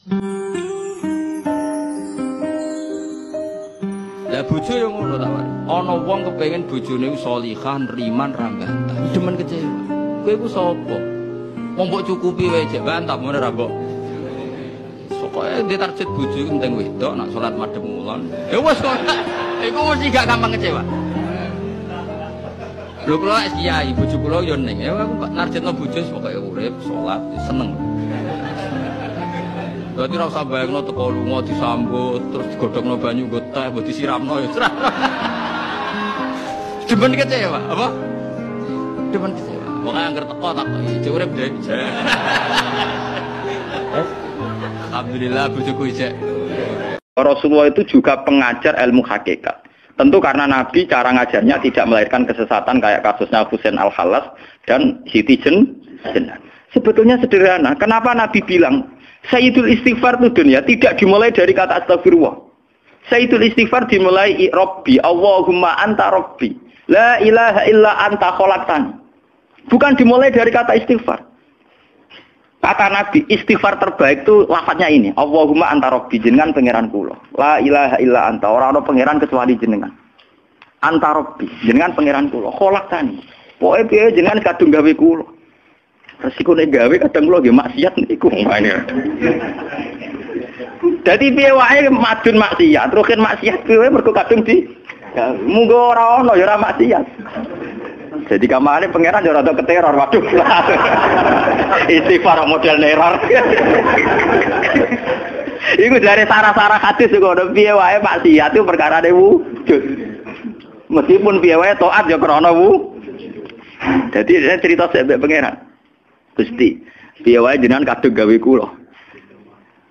Lah bojo yo ngono ta, Pak. Ana wong kepengin bojone ku salihah, riman, ra mbantah. Demen kecewa. Kowe ku sapa? Wong mbok cukupi wae jek bantah ngono ra mbok. Pokoke di target bojo ku penting wedok nak salat madhep ngulon. Ya wis kok. Iku mesti gak gampang kecewa. Lho kula es kiai, bojo kula yo ning. Ya aku narjetno bojo pokoke urip, salat, seneng. Berarti ora usah bayangno teko lunga disambut, terus digodhogno banyu nggo teh, mbok disiramno ya serah. Demen kecewa, apa? Demen kecewa. Wong angger teko tak kok iki urip dek. Alhamdulillah bojoku isek. Rasulullah itu juga pengajar ilmu hakikat. Tentu karena Nabi cara ngajarnya tidak melahirkan kesesatan kayak kasusnya Husain Al-Khallas dan Siti Jenar. Sebetulnya sederhana. Kenapa Nabi bilang Sayyidul istighfar itu dunia tidak dimulai dari kata astagfirullah. Sayyidul istighfar dimulai Rabbi, Allahumma anta Rabbi. La ilaha illa anta khalaqtani. Bukan dimulai dari kata istighfar. Kata Nabi, istighfar terbaik itu lafadznya ini. Allahumma anta Rabbi, jenengan pangeran kula. La ilaha illa anta, ora ana pangeran kecuali jenengan. Anta Rabbi, jenengan pangeran kula. Khalaqtani. Pokoke piye jenengan kadung gawe kula. Resiko nek gawe kadang kula nggih maksiat niku. Dadi piye wae madun maksiat, rukin maksiat piye mergo kadung di munggo ora ono ya ora maksiat. Jadi kamane pangeran ya rada keteror, waduh. Istighfar model neror. Iku dari sarah-sarah hadis kok piye wae maksiat itu perkarane wujud. Meskipun piye wae taat ya krana Jadi cerita sebab pangeran. Gusti, piye wae jenengan kadung gawe kula.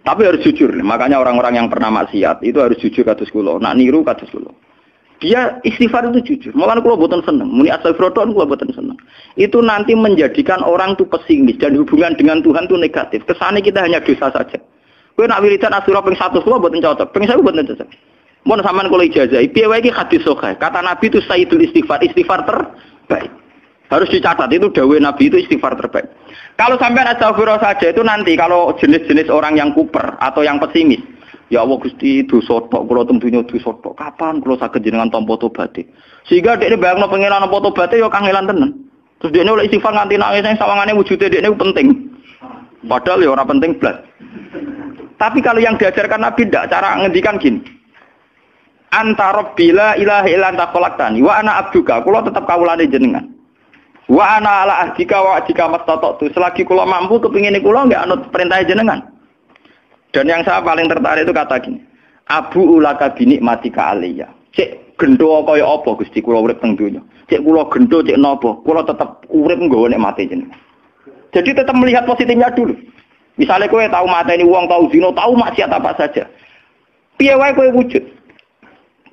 Tapi harus jujur, makanya orang-orang yang pernah maksiat itu harus jujur kados kula. Nak niru kados kula. Dia istighfar itu jujur. Malah kula boten seneng. Muni astagfirullah kula boten seneng. Itu nanti menjadikan orang itu pesimis dan hubungan dengan Tuhan itu negatif. Kesane kita hanya dosa saja. Kowe nak wiridan asura ping 100 kula boten cocok. Ping 1000 boten cocok. Mun sampean kula ijazahi, piye wae iki hadis sahih. Kata Nabi itu sayyidul istighfar, istighfar terbaik. Harus dicatat itu dawuh Nabi itu istighfar terbaik. Kalau sampai astagfirullah saja itu nanti kalau jenis-jenis orang yang kuper atau yang pesimis, ya Allah Gusti dosa tok kula tentunya dosa tok. Kapan kula saged jenengan tampa tobaté? Sehingga dekne bayangno pengenan tampa tobaté ya kangelan tenan. Terus dekne oleh istighfar nganti nangis sing sawangane wujude dekne penting. Padahal ya ora penting blas. Tapi kalau yang diajarkan Nabi ndak cara ngendikan gini. Anta Rabbila ilaha illa anta khalaqtani wa ana abduka. Kula tetep kawulane jenengan. Wa ana ala ahdika wa ahdika mastata'tu. Selagi kula mampu kepingin kula enggak anut perintah jenengan. Dan yang saya paling tertarik itu kata gini. Abu ulaka binikmatika aliyya. Cek gendo kaya apa Gusti kula urip teng donya. Cek kula gendo cek napa, kula tetep urip nggawa nikmate jenengan. Jadi tetap melihat positifnya dulu. Misalnya kowe tahu mateni wong, tahu zina, tahu maksiat apa saja. Piye wae kowe wujud.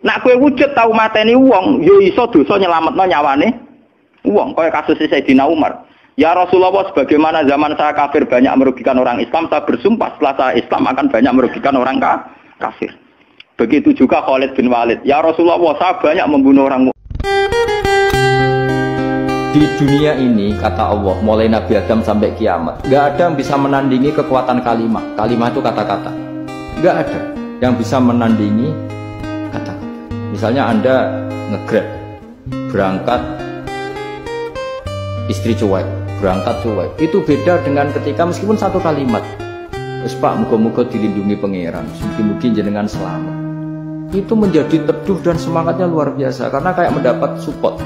Nak kowe wujud tahu mateni wong, yo iso dosa nyelametno nyawane wong, kaya kasus Sayyidina Umar. Ya Rasulullah, sebagaimana zaman saya kafir banyak merugikan orang Islam, saya bersumpah setelah saya Islam akan banyak merugikan orang kafir. Begitu juga Khalid bin Walid. Ya Rasulullah, saya banyak membunuh orang. Di dunia ini, kata Allah, mulai Nabi Adam sampai kiamat, gak ada yang bisa menandingi kekuatan kalimat. Kalimat itu kata-kata. Gak ada yang bisa menandingi kata-kata. Misalnya Anda nge-grab, berangkat, istri cuek, berangkat cuek. Itu beda dengan ketika meskipun satu kalimat. Terus Pak, muga-muga dilindungi pangeran, mungkin jenengan selamat. Itu menjadi teduh dan semangatnya luar biasa karena kayak mendapat support.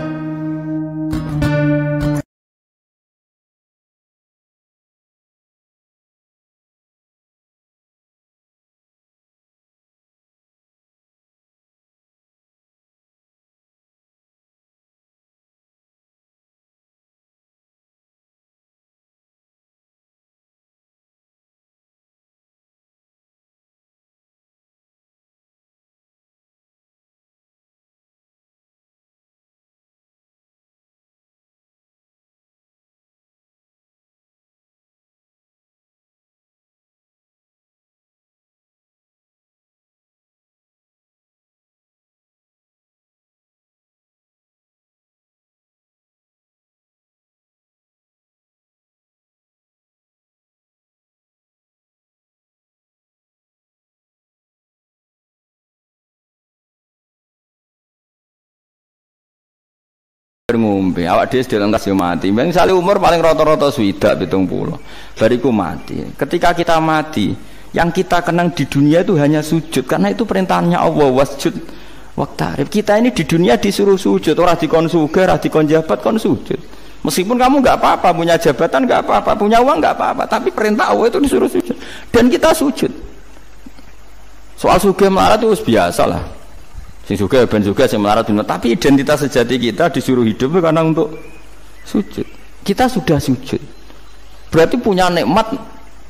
ngombe, awak dhewe sedaya lengkap yo mati. Misale umur paling rata-rata swidak 70. Bariku mati. Ketika kita mati, yang kita kenang di dunia itu hanya sujud karena itu perintahnya Allah wasjud waqtarib. Kita ini di dunia disuruh sujud, ora dikon sugih, ora dikon jabat, kon sujud. Meskipun kamu enggak apa-apa, punya jabatan enggak apa-apa, punya uang enggak apa-apa, tapi perintah Allah itu disuruh sujud. Dan kita sujud. Soal sugih melarat itu biasa lah. Sing sugih ben sugih, sing melarat ben, tapi identitas sejati kita disuruh hidup karena untuk sujud. Kita sudah sujud. Berarti punya nikmat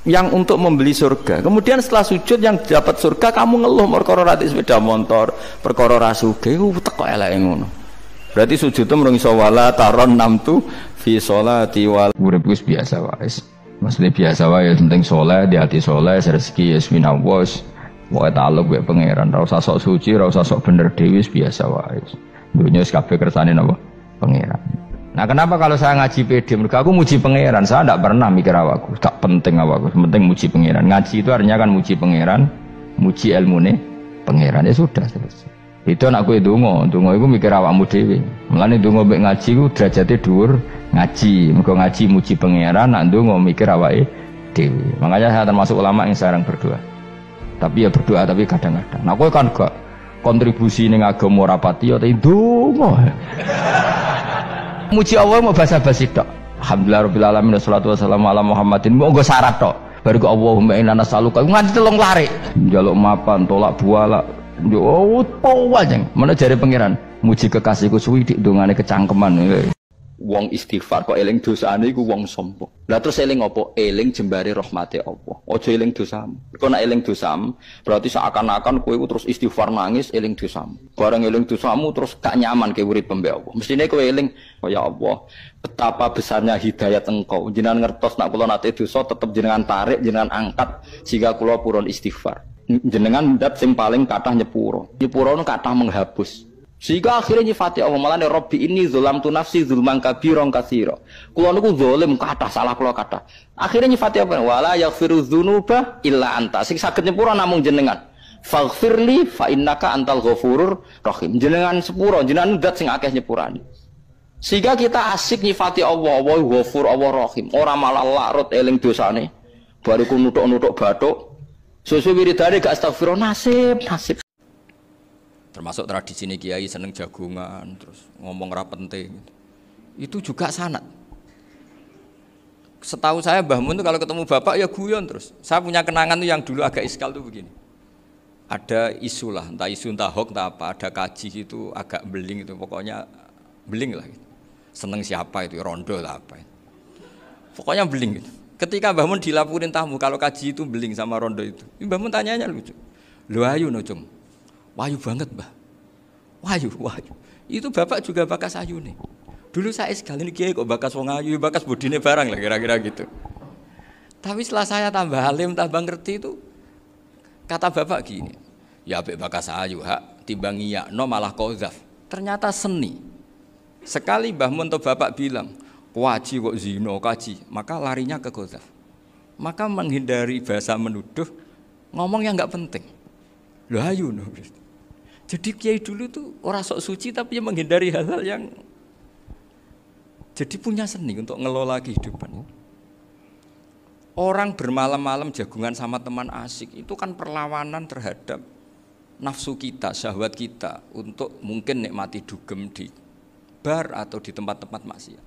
yang untuk membeli surga. Kemudian setelah sujud yang dapat surga kamu ngeluh perkara rati sepeda motor, perkara ra sugih ku teko eleke ngono. Berarti sujud itu mrung iso wala taron namtu fi sholati wal urip wis biasa wae. Maksudnya biasa wae penting saleh, di hati saleh, rezeki wis minawas. Wae taluk wae pangeran, ora usah sok suci, ora usah sok bener dhewe biasa wae. Dunya wis kabeh kersane napa? Pangeran. Nah, kenapa kalau saya ngaji PD? Mergo aku muji pangeran, saya tidak pernah mikir awakku, tak penting awakku, penting muji pangeran. Ngaji itu artinya kan muji pangeran, muji ilmune pangeran, ya sudah selesai. Itu anakku donga iku mikir awakmu dhewe. Mulane donga mek ngaji ku derajate dhuwur ngaji, mergo ngaji muji pangeran, nak donga mikir awake dhewe. Makanya saya termasuk ulama yang sekarang berdoa. Tapi ya berdoa tapi kadang-kadang. Nah kowe kan gak kontribusi ning agama ora pati ya ndonga. Muji Allah mau basa-basi tok. Alhamdulillahirabbil alamin wassalatu wassalamu ala Muhammadin. Monggo syarat tok. Baru ke Allahumma inna nas'aluka nganti telung lari. Njaluk mapan, tolak buala. Yo wae. Mana jare pangeran? Muji kekasihku suwi dik dongane kecangkeman. Wong istighfar kok eling dosane iku wong sombong. Lah terus eling apa? Eling jembare rahmate Allah. Aja eling dosamu. Kok nek eling dosamu, berarti seakan-akan kowe terus istighfar nangis eling dosamu. Bareng eling dosamu terus gak nyaman ke urip pembe Allah. Mestine kowe eling, oh ya Allah, betapa besarnya hidayat Engkau. Jenengan ngertos nak kula nate dosa tetep jenengan tarik, jenengan angkat sehingga kula purun istighfar. Jenengan ndat sing paling kathah nyepuro. Nyepuro nu kathah menghapus. Sehingga akhirnya nyifati Allah malane Rabbi inni zalamtu nafsi zulman kabiran katsira. Kula niku zalim kathah salah kula kathah. Akhirnya nyifati apa? Wala yaghfiru dzunuba illa anta. Sing saged nyepuro namung jenengan. Faghfirli fa innaka antal ghafurur rahim. Jenengan sepuro, jenengan zat sing akeh nyepurani. Sehingga kita asik nyifati Allah, Allah Ghafur, Allah Rahim. Ora malah larut eling dosane. Bariku nutuk-nutuk bathuk. Susu wiridane gak astagfirullah nasib. Termasuk tradisi ini kiai seneng jagungan, terus ngomong ra penting. Itu juga sanad. Setahu saya Mbah Mun itu kalau ketemu bapak ya guyon terus. Saya punya kenangan tuh yang dulu agak iskal tuh begini. Ada isu lah, entah isu entah hoax entah apa, ada kaji itu agak beling itu, pokoknya beling lah. Gitu. Seneng siapa itu, rondo lah apa. Pokoknya beling gitu. Ketika Mbah Mun dilaporin tamu kalau kaji itu beling sama rondo itu, Mbah Mun tanyanya lucu. Lho ayu no cung. Wahyu banget Mbah. Wahyu. Itu bapak juga bakas ayu nih. Dulu saya sekali ini kiai kok bakas wong ayu, bakas budine barang lah kira-kira gitu. Tapi setelah saya tambah alim, tambah ngerti itu, kata bapak gini, ya abek bakas ayu hak, timbang iyakno malah qadzaf. Ternyata seni. Sekali Mbah Mun atau bapak bilang, kaji kok zina, kaji, maka larinya ke qadzaf. Maka menghindari bahasa menuduh, ngomong yang enggak penting. Lho ayu no. Jadi kiai dulu tuh orang sok suci tapi menghindari hal-hal yang jadi punya seni untuk ngelola kehidupan. Orang bermalam-malam jagungan sama teman asik itu kan perlawanan terhadap nafsu kita, syahwat kita untuk mungkin nikmati dugem di bar atau di tempat-tempat maksiat.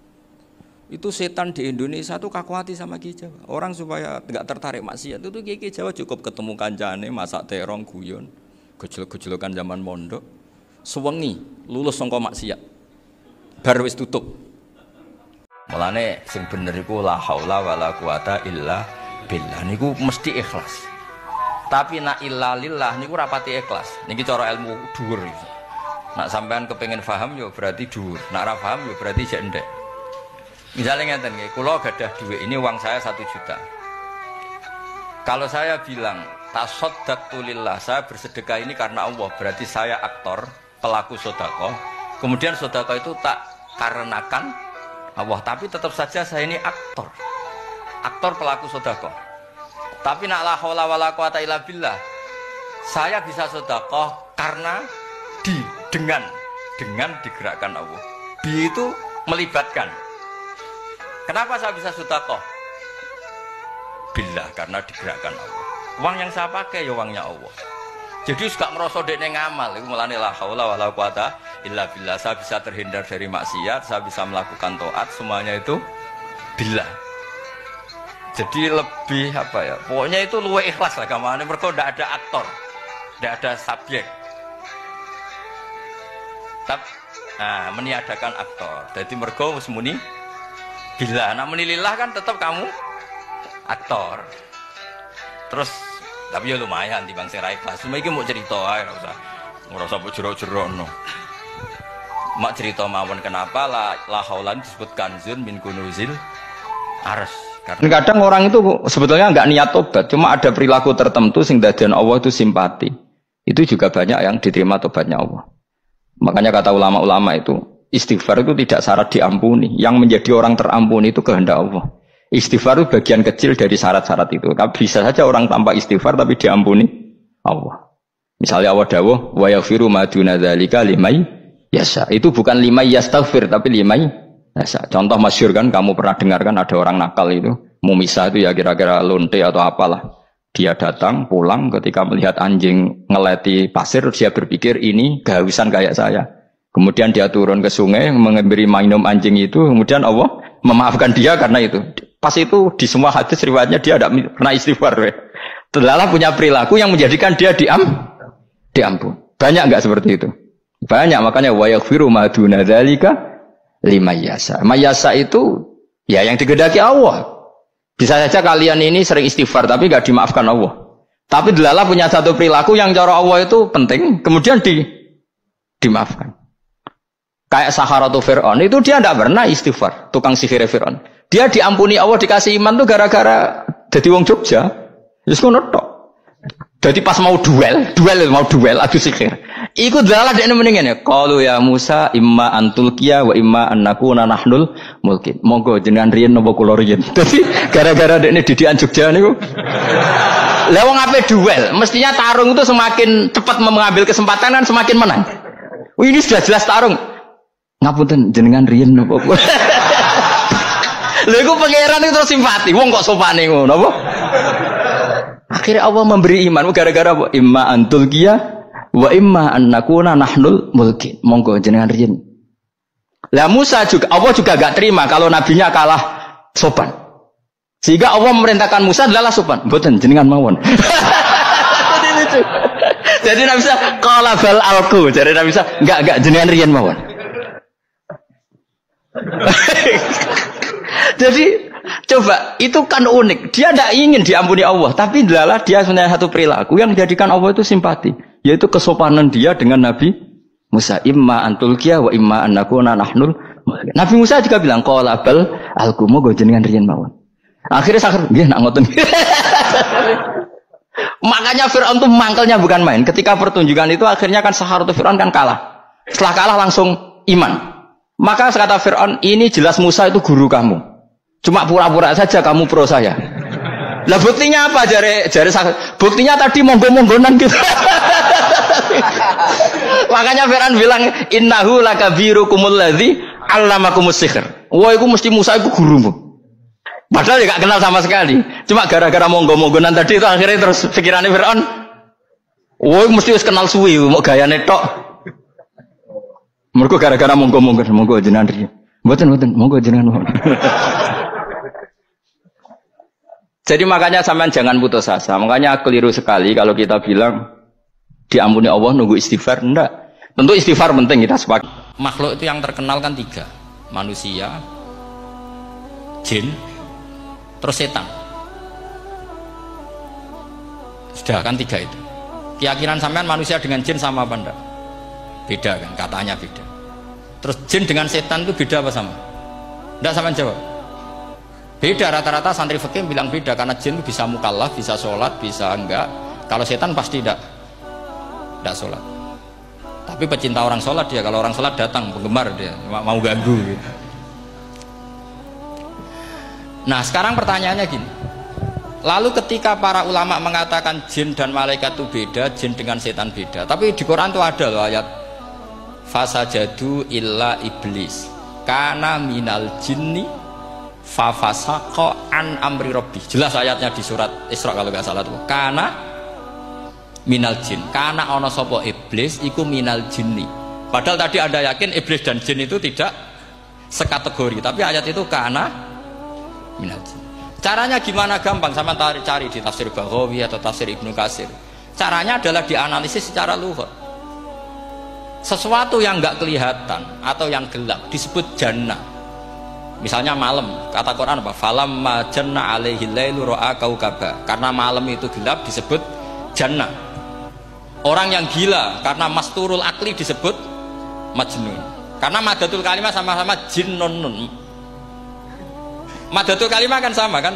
Itu setan di Indonesia tuh kakuati sama Ki Jawa. Orang supaya tidak tertarik maksiat itu Ki Jawa cukup ketemu kancane masak terong guyon. Gejolok-gejolokan zaman mondok, sewengi lulus sangka maksiat, bar wis tutup. Mulane sing bener iku la haula wala quwata illa billah niku mesti ikhlas. Tapi nak illa lillah niku rapati ikhlas. Niki cara ilmu dhuwur iki. Nak sampean kepengin paham yo berarti dhuwur, nak ora paham yo berarti jek ndek. Misalnya ngeten nggih, kula gadah dhuwit ini uang saya 1 juta. Kalau saya bilang tasaddaqtu lillah, saya bersedekah ini karena Allah, berarti saya aktor, pelaku sedekah. Kemudian sedekah itu tak karenakan Allah, tapi tetap saja saya ini aktor. Aktor pelaku sedekah. Tapi nak la haula wala quwata illa billah. Saya bisa sedekah karena dengan digerakkan Allah. Bi itu melibatkan. Kenapa saya bisa sedekah? Billah, karena digerakkan Allah. Uang yang saya pakai ya uangnya Allah. Jadi gak merasa dekne ngamal, itu mulane la haula wala quwata illa billah. Saya bisa terhindar dari maksiat, saya bisa melakukan taat, semuanya itu billah. Jadi lebih apa ya? Pokoknya itu luwih ikhlas lah gamane, mergo ndak ada aktor, ndak ada subjek. Meniadakan aktor. Jadi mergo wis muni billah. Nah menilillah kan tetap kamu aktor. Terus tapi ya lumayan timbang sing ra ikhlas. Cuma iki mau cerita ae ora usah mbok jero-jerono. Mak cerita mawon kenapa la haulan disebut kanzun min kunuzil ars. Karena kadang orang itu sebetulnya enggak niat tobat, cuma ada perilaku tertentu sing dadian Allah itu simpati. Itu juga banyak yang diterima tobatnya Allah. Makanya kata ulama-ulama itu istighfar itu tidak syarat diampuni. Yang menjadi orang terampuni itu kehendak Allah. Istighfar itu bagian kecil dari syarat-syarat itu. Tapi bisa saja orang tanpa istighfar tapi diampuni Allah. Misalnya Allah dawuh wa yaghfiru ma duna dzalika limay yasha. Itu bukan limay yastaghfir tapi limay yasha. Contoh masyhur kan kamu pernah dengar kan ada orang nakal itu, mumisah itu ya kira-kira lonte atau apalah. Dia datang pulang ketika melihat anjing ngeleti pasir, dia berpikir ini kehausan kayak saya. Kemudian dia turun ke sungai memberi minum anjing itu, kemudian Allah memaafkan dia karena itu. Pas itu di semua hadis riwayatnya dia tidak pernah istighfar. Terlalu punya perilaku yang menjadikan dia diampun. Banyak enggak seperti itu? Banyak, makanya wa yaghfiru ma duna dzalika liman yasha. Mayasa itu ya yang digedaki Allah. Bisa saja kalian ini sering istighfar tapi enggak dimaafkan Allah. Tapi delala punya satu perilaku yang cara Allah itu penting, kemudian dimaafkan. Kayak Saharatu Fir'aun itu dia tidak pernah istighfar, tukang sihir Fir'aun. Dia diampuni Allah, dikasih iman tuh gara-gara jadi wong Jogja. Terus ngono tok. Jadi pas mau duel adu sihir. Iku delala dekne mendingan ya. Qalu ya Musa imma antulqiya wa imma annakuna nahnul mulkin. Monggo jenengan riyen napa kula riyen. Dadi gara-gara dekne didikan Jogja niku. Lah wong ape duel, mestinya tarung itu semakin cepat mengambil kesempatan kan semakin menang. Ini sudah jelas tarung. Ngapunten jenengan riyen napa kula. Lha iku pangeran itu terus simpati. Wong kok sopane ngono apa? Akhirnya Allah memberi iman gara-gara apa? Imma antulqiya wa imma annakuna nahnul mulkin. Monggo jenengan riyen. Lah Musa juga Allah juga gak terima kalau nabinya kalah sopan. Sehingga Allah memerintahkan Musa adalah sopan. Mboten jenengan mawon. Jadi lucu. Jadi Nabi Musa qala bal alqu. Jadi Nabi Musa enggak jenengan riyen mawon. Jadi coba itu kan unik. Dia tidak ingin diampuni Allah, tapi adalah dia punya satu perilaku yang menjadikan Allah itu simpati, yaitu kesopanan dia dengan Nabi Musa. Imma antulqiya wa imma annakuna nahnul. Nabi Musa juga bilang qala bal alqumu go jenengan riyen mawon. Akhirnya sakar nggih nak ngoten. Makanya Firaun itu mangkelnya bukan main. Ketika pertunjukan itu akhirnya kan Saharatu Firaun kan kalah. Setelah kalah langsung iman. Maka kata Firaun, ini jelas Musa itu guru kamu. Cuma pura-pura saja kamu pro saya. Lah buktinya apa jare buktinya tadi monggo-monggonan gitu. Makanya Firaun bilang innahu lakabirukumul ladzi 'allamakumus sihr. Wah iku mesti Musa iku gurumu. Padahal dia gak kenal sama sekali. Cuma gara-gara monggo-monggonan tadi itu akhirnya terus pikirannya Firaun. Wah mesti wis kenal suwi mau gayane tok. Mergo gara-gara monggo jenengan riyen. Mboten monggo jenengan. Jadi makanya sampean jangan putus asa. Makanya keliru sekali kalau kita bilang diampuni Allah nunggu istighfar. Enggak. Tentu istighfar penting kita sepakat. Makhluk itu yang terkenal kan 3. Manusia, jin, terus setan. Sudah kan 3 itu. Keyakinan sampean manusia dengan jin sama apa enggak? Beda kan, katanya beda. Terus jin dengan setan itu beda apa sama? Enggak sampean jawab. Beda, rata-rata santri fikih bilang beda karena jin bisa mukallaf, bisa sholat, bisa enggak. Kalau setan pasti enggak sholat. Tapi pecinta orang sholat dia, kalau orang sholat datang penggemar dia, mau ganggu. Nah sekarang pertanyaannya gini. Lalu ketika para ulama mengatakan jin dan malaikat itu beda, jin dengan setan beda. Tapi di Quran itu ada loh ayat fasajadu illa iblis. Kana minal jinni fafasaqa an amri rabbi. Jelas ayatnya di surat Isra kalau nggak salah tuh. Kana minal jin. Kana ana sapa iblis iku minal jinni. Padahal tadi Anda yakin iblis dan jin itu tidak sekategori, tapi ayat itu kana minal jin. Caranya gimana? Gampang, sama cari di tafsir Baghawi atau tafsir Ibnu Katsir. Caranya adalah dianalisis secara lughat. Sesuatu yang nggak kelihatan atau yang gelap disebut jannah. Misalnya malam, kata Quran apa? Falamma janna alaihi lailu ra'a kaukaba. Karena malam itu gelap disebut jannah. Orang yang gila karena masturul akli disebut majnun. Karena madatul kalimah sama-sama jinnun. Madatul kalimah kan sama kan?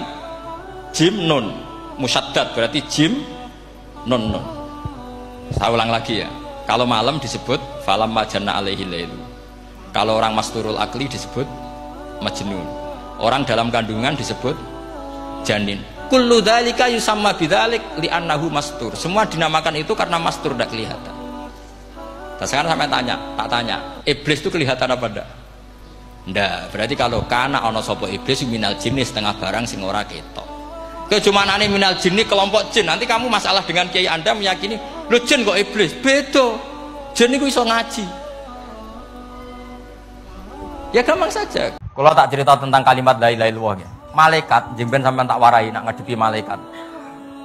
Jim nun musyaddad berarti jim nun. Saya ulang lagi ya. Kalau malam disebut falamma janna alaihi lailu. Kalau orang masturul akli disebut majnun. Orang dalam kandungan disebut janin. Kullu dzalika yusamma bidzalik li'annahu mastur. Semua dinamakan itu karena mastur tidak kelihatan. Nah, sekarang sampai tak tanya, iblis itu kelihatan apa enggak? Enggak. Berarti kalau kana ana sapa iblis minal jinni setengah barang sing ora ketok. Kecumanane minal jinni kelompok jin. Nanti kamu masalah dengan kiai Anda meyakini, "Lho jin kok iblis?" Beda. Jin iku iso ngaji. Ya gampang saja. Kalau tak cerita tentang kalimat la ilaha illallah ya. Malaikat, jemben sampean tak warai nak ngadepi malaikat.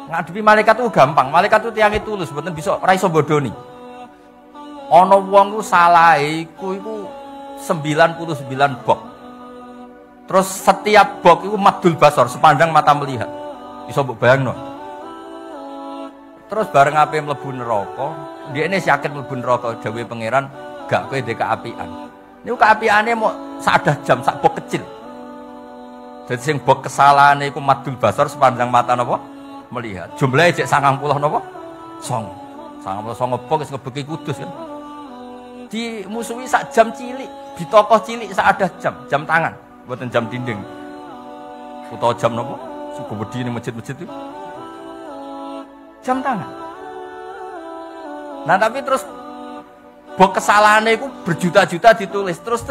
Ngadepi malaikat itu gampang. Malaikat itu tiange tulus, mboten bisa ora iso bodoni. Ana wong ku salahe iku 99 bok. Terus setiap bok itu madul basor, sepandang mata melihat. Bisa mbok bayangno. Terus bareng ape mlebu neraka, dhekne yakin mlebu neraka dawuhe pangeran, gak kowe ndek kaapian. Niku kaapiane mau sak jam, sak bok kecil. Jadi sing bok kesalahane iku madul basor sepandang mata napa? Melihat. Jumlahe cek 90 napa? 99 bok wis ngebeki kudus kan. Dimusuhi sak jam cilik, di tokoh cilik sak jam tangan, mboten jam dinding. Utawa jam napa? Suku wedi ning masjid-masjid itu. Jam tangan. Nah tapi terus bok kesalahane iku berjuta-juta ditulis, terus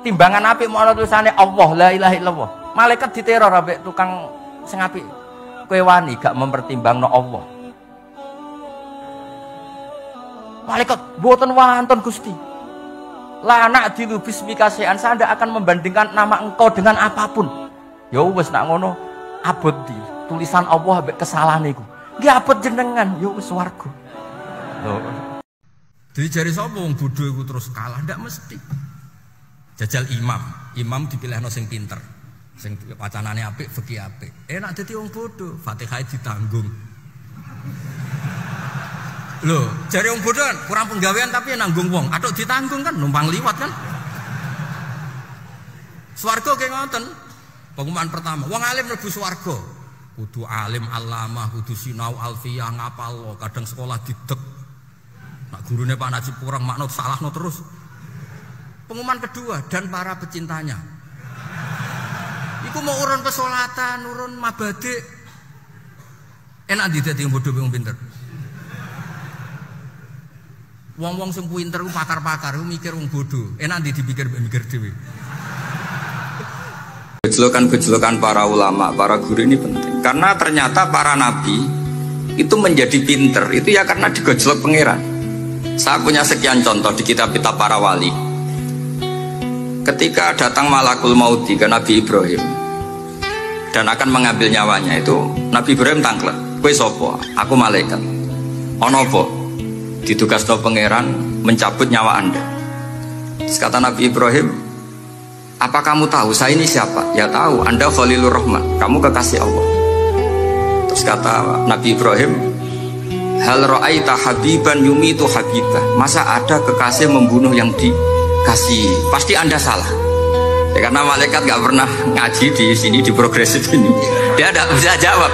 timbangan apik mau ana tulisane Allah la ilaha illallah. Malaikat diteror ambek tukang sing apik. Kowe wani gak mempertimbangno Allah. Malaikat mboten wonten Gusti. La na'dilu bismika syai'an, saya tidak akan membandingkan nama engkau dengan apapun. Ya wis nak ngono abot di tulisan Allah ambek kesalahan iku. Nggih abot jenengan, ya wis swarga. Lho. Jadi jari sapa wong bodho iku terus kalah ndak mesti. Jajal imam dipilihno sing pinter. Sing wacanane apik, fikih apik. Enak dadi wong bodho, Fatihah ditanggung. Loh, jari wong bodho kurang penggawean tapi nanggung wong. Atuk ditanggung kan numpang liwat kan. Swarga ge ngoten. Pengumuman pertama, wong alim mlebu swarga. Kudu alim allamah, kudu sinau alfiyah ngapal, kadang sekolah didek. Nak gurune Pak Najib kurang makna salahno terus. Pengumuman kedua, dan para pecintanya. Iku mau urun pesolatan, urun mabadik. Enak dadi wong bodho wong pinter. Wong-wong sing pinter ku pakar-pakar ku mikir wong bodho. Enak dipikir mikir dhewe. Gejolokan-gejolokan para ulama, para guru ini penting. Karena ternyata para nabi itu menjadi pinter. Itu ya karena digojlok pangeran. Saya punya sekian contoh di kitab-kitab para wali. Ketika datang malakul mauti ke Nabi Ibrahim dan akan mengambil nyawanya, itu Nabi Ibrahim tangklet. Kowe sapa? Aku malaikat. Ono apa? Ditugasno pangeran mencabut nyawa Anda. Terus kata Nabi Ibrahim, apa kamu tahu saya ini siapa? Ya tahu, Anda Khalilur Rahman, kamu kekasih Allah. Terus kata Nabi Ibrahim, hal ra'aita habiban yumitu habibah. Masa ada kekasih membunuh yang dikasih? Pasti Anda salah. Ya, karena malaikat gak pernah ngaji di sini, di progresif ini. Dia tidak bisa jawab.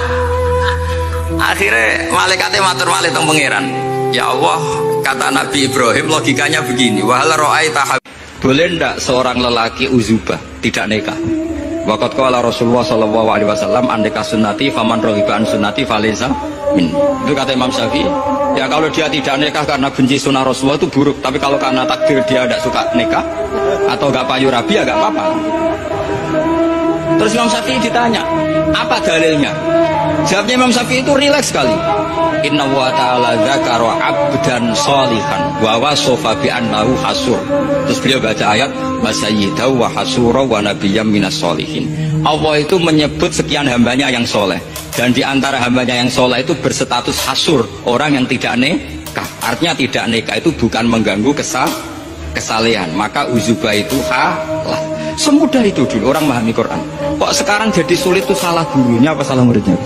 Akhirnya malaikatnya matur malih teng pangeran. Ya Allah, kata Nabi Ibrahim logikanya begini, wa hal ra'aita habib. Boleh ndak seorang lelaki uzubah tidak nikah? Waqat qala Rasulullah sallallahu alaihi wasallam, andeka sunnati faman raghiba an sunnati falaysa min. Itu kata Imam Syafi'i. Ya kalau dia tidak nikah karena benci sunnah Rasulullah itu buruk. Tapi kalau karena takdir dia tidak suka nikah atau gak payu rabi ya gak apa-apa. Terus Imam Syafi'i ditanya, apa dalilnya? Jawabnya Imam Syafi'i itu rileks sekali. Inna wa ta'ala dzakara 'abdan shalihan wa wasafa bi annahu hasur. Terus beliau baca ayat wa sayyidahu wa hasura wa nabiyyam minas sholihin. Allah itu menyebut sekian hambanya yang soleh, dan di antara hambanya yang soleh itu berstatus hasur, orang yang tidak nikah. Artinya tidak nikah itu bukan mengganggu kesalehan, maka uzubah itu halah. Semudah itu dulu orang memahami Quran. Kok sekarang jadi sulit itu salah gurunya apa salah muridnya?